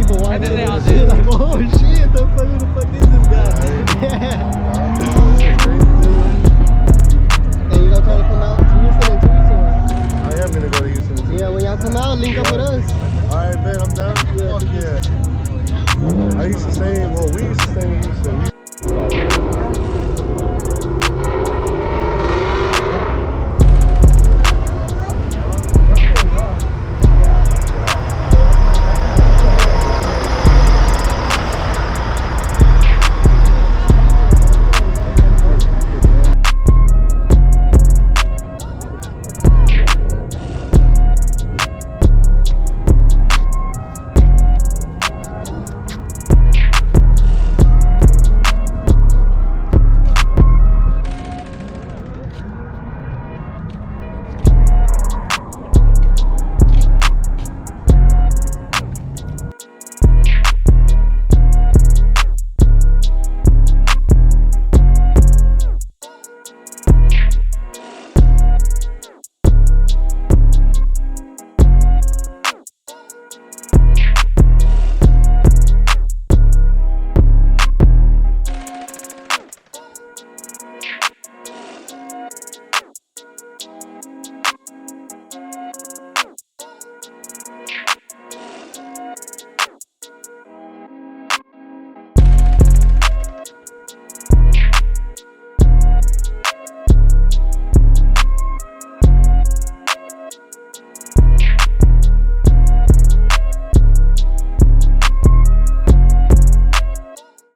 people watching this shit like, oh shit, who the fuck is this guy? Hey, you gonna try to come out to Houston in 2 weeks or what? I am gonna go to Houston. Yeah, when y'all come out, link up with us. Alright, man, I'm down. Fuck yeah. I used to stay, well, we used to stay in Houston. We